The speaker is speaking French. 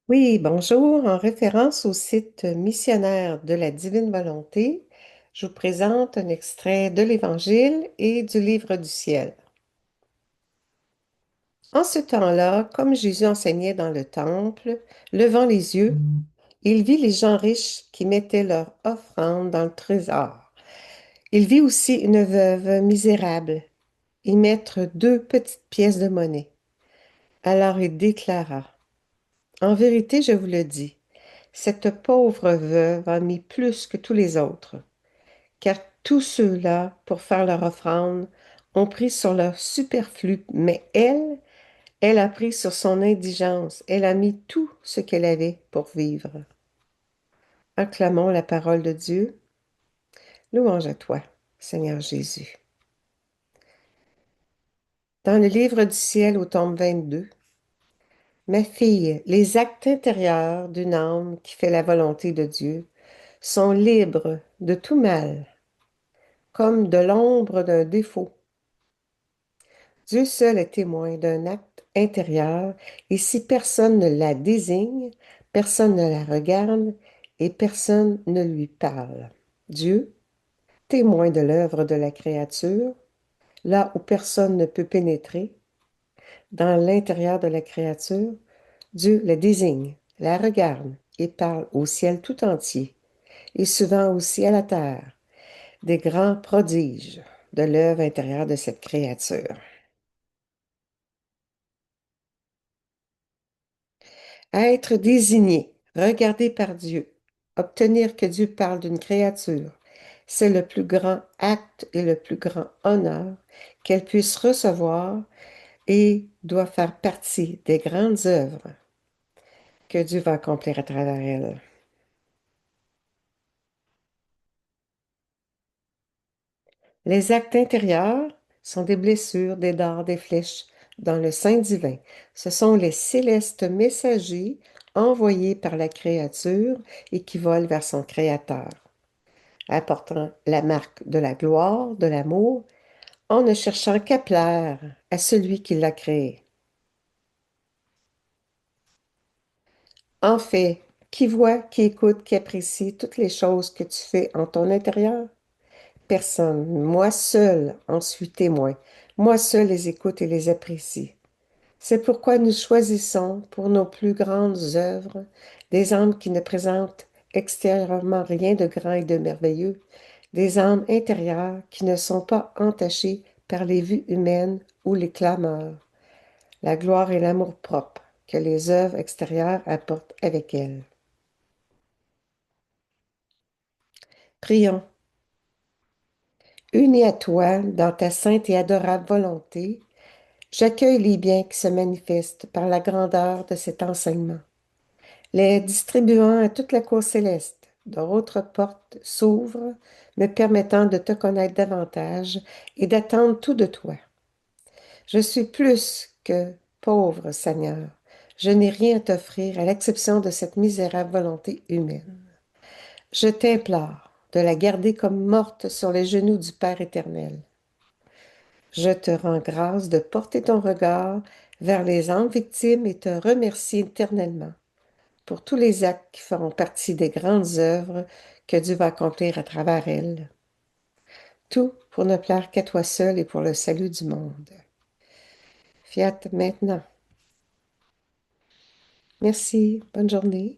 Oui, bonjour. En référence au site missionnaire de la Divine Volonté, je vous présente un extrait de l'Évangile et du Livre du ciel. En ce temps-là, comme Jésus enseignait dans le temple, levant les yeux, il vit les gens riches qui mettaient leur offrande dans le trésor. Il vit aussi une veuve misérable y mettre 2 petites pièces de monnaie. Alors il déclara, en vérité, je vous le dis, cette pauvre veuve a mis plus que tous les autres, car tous ceux-là, pour faire leur offrande, ont pris sur leur superflu, mais elle a pris sur son indigence, elle a mis tout ce qu'elle avait pour vivre. Acclamons la parole de Dieu. Louange à toi, Seigneur Jésus. Dans le livre du ciel au tome 22, ma fille, les actes intérieurs d'une âme qui fait la volonté de Dieu sont libres de tout mal, comme de l'ombre d'un défaut. Dieu seul est témoin d'un acte intérieur, et si personne ne la désigne, personne ne la regarde et personne ne lui parle. Dieu, témoin de l'œuvre de la créature, là où personne ne peut pénétrer, dans l'intérieur de la créature, Dieu la désigne, la regarde et parle au ciel tout entier, et souvent aussi à la terre, des grands prodiges de l'œuvre intérieure de cette créature. Être désigné, regardé par Dieu, obtenir que Dieu parle d'une créature, c'est le plus grand acte et le plus grand honneur qu'elle puisse recevoir et doit faire partie des grandes œuvres que Dieu va accomplir à travers elle. Les actes intérieurs sont des blessures, des dards, des flèches dans le sein divin. Ce sont les célestes messagers envoyés par la créature et qui volent vers son Créateur, apportant la marque de la gloire, de l'amour, en ne cherchant qu'à plaire à celui qui l'a créé. En fait, qui voit, qui écoute, qui apprécie toutes les choses que tu fais en ton intérieur? Personne. Moi seul en suis témoin. Moi seul les écoute et les apprécie. C'est pourquoi nous choisissons pour nos plus grandes œuvres des âmes qui ne présentent extérieurement rien de grand et de merveilleux, des âmes intérieures qui ne sont pas entachées par les vues humaines ou les clameurs, la gloire et l'amour-propre que les œuvres extérieures apportent avec elles. Prions. Unis à toi dans ta sainte et adorable volonté, j'accueille les biens qui se manifestent par la grandeur de cet enseignement, les distribuant à toute la cour céleste. D'autres portes s'ouvrent, me permettant de te connaître davantage et d'attendre tout de toi. Je suis plus que pauvre, Seigneur. Je n'ai rien à t'offrir à l'exception de cette misérable volonté humaine. Je t'implore de la garder comme morte sur les genoux du Père éternel. Je te rends grâce de porter ton regard vers les âmes victimes et te remercie éternellement pour tous les actes qui feront partie des grandes œuvres que Dieu va accomplir à travers elles. Tout pour ne plaire qu'à toi seul et pour le salut du monde. Fiat maintenant. Merci. Bonne journée.